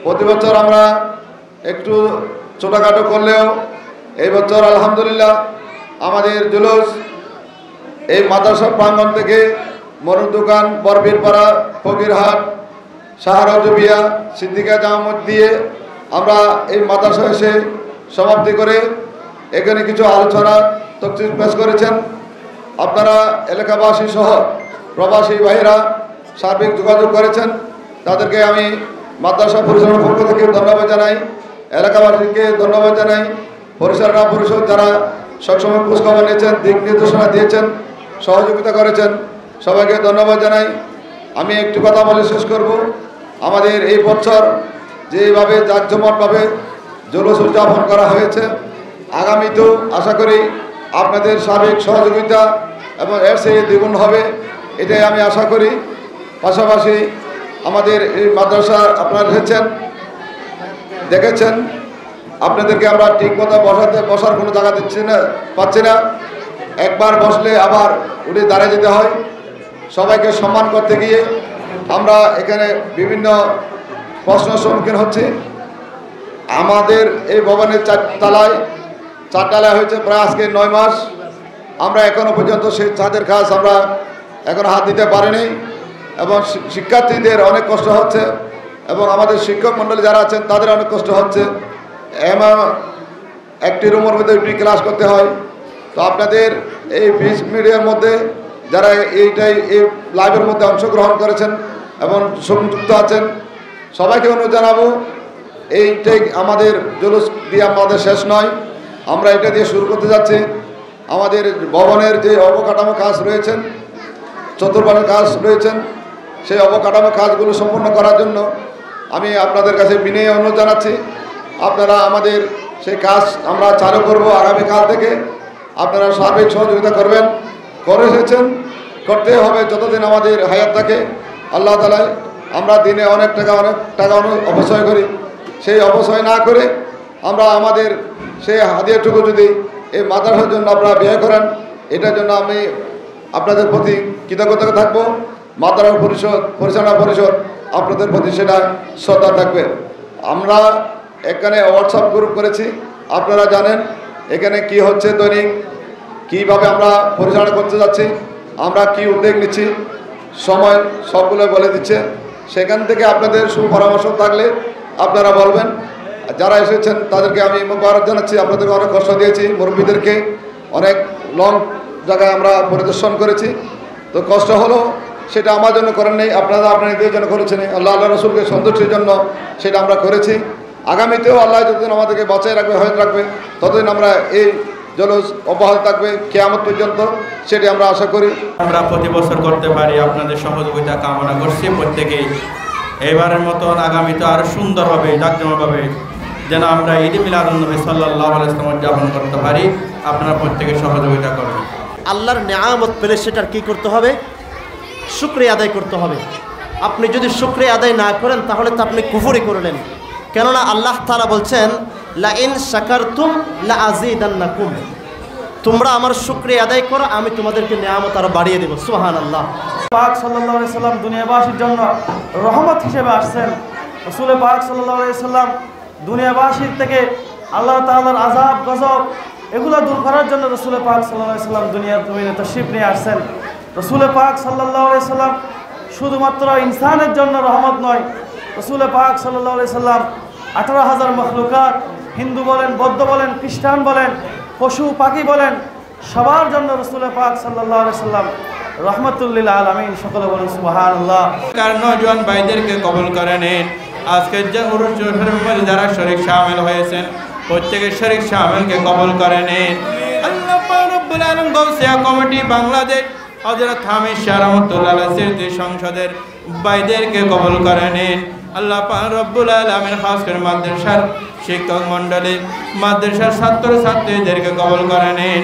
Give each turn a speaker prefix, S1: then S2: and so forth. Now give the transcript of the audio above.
S1: প্রতি বছর আমরা একটু ছোটখাটো করলেও এই বছর আলহামদুলিল্লাহ আমাদের জুলুস এই মাদ্রাসা প্রাঙ্গণ থেকে মরুর দোকান, বরবীরপাড়া, ফকিরহাট, শাহরাজবিয়া, সিদ্দিকা জামাত দিয়ে আমরা এই মাদ্রাসা এসে সমাপ্তি করে এখানে কিছু আলোচনা তফসিল পেশ করেছেন। আপনারা এলাকাবাসী সহ প্রবাসী ভাইয়েরা সার্বিক যোগাযোগ করেছেন, তাদেরকে আমি মাদ্রাসা পরিচালনার পক্ষ থেকে ধন্যবাদ জানাই, এলাকাবাসীকে ধন্যবাদ জানাই, পরিচালনা পরিষদ যারা সবসময় খোঁজখবর নিয়েছেন, দিক নির্দেশনা দিয়েছেন, সহযোগিতা করেছেন, সবাইকে ধন্যবাদ জানাই। আমি একটু কথা বলে শেষ করব। আমাদের এই বছর যেভাবে জাঁকজমকভাবে জুলুস উদযাপন করা হয়েছে, আগামীতেও আশা করি আপনাদের সার্বিক সহযোগিতা এবং এর চেয়ে দ্বিগুণ হবে, এটাই আমি আশা করি। পাশাপাশি আমাদের এই মাদ্রাসা আপনারা দেখেছেন, আপনাদেরকে আমরা ঠিক মতো বসার কোনো জায়গা পাচ্ছি না। একবার বসলে আবার উঠে দাঁড়িয়ে যেতে হয়। সবাইকে সম্মান করতে গিয়ে আমরা এখানে বিভিন্ন প্রশ্নের সম্মুখীন হচ্ছি। আমাদের এই ভবনের চারতলায় হয়েছে প্রায় আজকে 9 মাস। আমরা এখনো পর্যন্ত সেই ছাদের কাজ আমরা এখন হাত দিতে পারিনি এবং শিক্ষার্থীদের অনেক কষ্ট হচ্ছে এবং আমাদের শিক্ষক মণ্ডলী যারা আছেন তাদের অনেক কষ্ট হচ্ছে। এমন একটি রুমের মধ্যে দুটি ক্লাস করতে হয়। তো আপনাদের এই 20 মিনিটের মধ্যে যারা এই লাইভের মধ্যে অংশগ্রহণ করেছেন এবং সংযুক্ত আছেন, সবাইকে অনুরোধ জানাবো, এইটাই আমাদের জুলুস দিয়ে আমাদের শেষ নয়, আমরা এটা দিয়ে শুরু করতে যাচ্ছি। আমাদের ভবনের যে অবকাঠামো কাজ রয়েছেন, চতুর্পাশের কাজ রয়েছেন, সেই অবকাঠামো কাজগুলো সম্পূর্ণ করার জন্য আমি আপনাদের কাছে বিনয়ী অনুরোধ জানাচ্ছি। আপনারা আমাদের সেই কাজ আমরা চালু করব আগামীকাল থেকে। আপনারা সার্বিক সহযোগিতা করবেন, করে এসেছেন, করতে হবে যতদিন আমাদের হায়াত থাকে। আল্লাহ তাআলা আমরা দিনে অনেক টাকা অপচয় করি, সেই অপচয় না করে আমরা আমাদের সেই হাদিয়াটুকু যদি এই মাদ্রাসার জন্য আপনারা ব্যয় করেন, এটার জন্য আমি আপনাদের প্রতি কৃতজ্ঞতা থাকবো। মাদ্রাসা পরিচালনা পরিষদ আপনাদের প্রতি সেটা শ্রদ্ধা থাকবে। আমরা এখানে হোয়াটসঅ্যাপ গ্রুপ করেছি, আপনারা জানেন এখানে কি হচ্ছে, দৈনিক কীভাবে আমরা পরিচালনা করতে যাচ্ছি, আমরা কি উদ্যোগ নিচ্ছি, সময় সবগুলো বলে দিচ্ছে। সেখান থেকে আপনাদের সুপরামর্শ থাকলে আপনারা বলবেন। যারা এসেছেন তাদেরকে আমি মোবারক জানাচ্ছি, আপনাদেরকে অনেক কষ্ট দিয়েছি, মুরব্বীদেরকে অনেক লং জায়গায় আমরা পরিদর্শন করেছি। তো কষ্ট হলো, সেটা আমার জন্য করেন নেই, আপনাদের জন্য করেছেন, আল্লাহ রসুলকে সন্তুষ্টির জন্য সেটা আমরা করেছি। আগামীতেও আল্লাহ যতদিন আমাদেরকে বাঁচায় রাখবে, হয়ে রাখবে, ততদিন আমরা এই জুলুস অব্যাহত থাকবে কিয়ামত পর্যন্ত, সেটি আমরা আশা করি।
S2: আমরা প্রতি বছর করতে পারি, আপনাদের সহযোগিতা কামনা করছি প্রত্যেকেই। এবারের মতন আগামীতে আরও সুন্দরভাবে জাঁকজমকভাবে যেন আমরা ঈদ মিলাদুন্নবী সাল্লাল্লাহু আলাইহি ওয়াসাল্লাম উদযাপন করতে পারি, আপনারা প্রত্যেকে সহযোগিতা করবেন।
S3: আল্লাহর নেয়ামত পেলে সেটার কী করতে হবে? শুকরিয়া আদায় করতে হবে। আপনি যদি শুকরিয়া আদায় না করেন তাহলে তো আপনি কুফরি করলেন। কেননা আল্লাহ তাআলা বলছেন, লা ইন শাকারতুম লা আযীদান্নাকুম, তোমরা আমার শুকরিয়া আদায় করো, আমি তোমাদেরকে নেয়ামত আরো বাড়িয়ে দেব। সুবহানাল্লাহ।
S4: পাক সাল্লাল্লাহু আলাইহি সাল্লাম দুনিয়াবাসীর জন্য রহমত হিসেবে আসছেন। রাসূল পাক সাল্লাল্লাহু আলাইহি সাল্লাম দুনিয়াবাসীর থেকে আল্লাহ তাআলার আযাব গজব এগুলো দূর করার জন্য রাসূল পাক সাল্লাল্লাহু আলাইহি সাল্লাম দুনিয়ার জমিনে তাশরীফ নিয়ে আসছেন। রাসূল পাক সাল্লাল্লাহু আলাইহি সাল্লাম শুধুমাত্র ইনসানের জন্য রহমত নয়, রাসূল পাক সাল্লাল্লাহু আলাইহি সাল্লাম 18,000 মখলুকাত, হিন্দু বলেন, বৌদ্ধ বলেন, খ্রিস্টান বলেন, পশু পাখি বলেন, সবার জন্য রাসূল পাক সাল্লাল্লাহু আলাইহি সাল্লাম রহমাতুল লিল আলামিন। সকলে বলেন সুবহানাল্লাহ।
S2: কার নওজোয়ান ভাইদেরকে কবুল করে নিন। আজকের যে উরুস শরীফের যারা শরীক শামিল হয়েছেন, প্রত্যেকের শরীক শামিলকে কবুল করে নিন। আল্লাহ পাক রব্বুল আলামিন গৌসিয়া কমিটি বাংলাদেশ হযরত হামিদ শাহ রাহমাতুল্লাহ আলাইহি স্মৃতি সংসদের ভাইদেরকে কবুল করে নিন। আল্লাহ পাক রব্বুল আলামিন খাস করে মাদ্রাসার শিক্ষক মণ্ডলী, মাদ্রাসার ছাত্র ছাত্রীদেরকে কবুল করে নিন।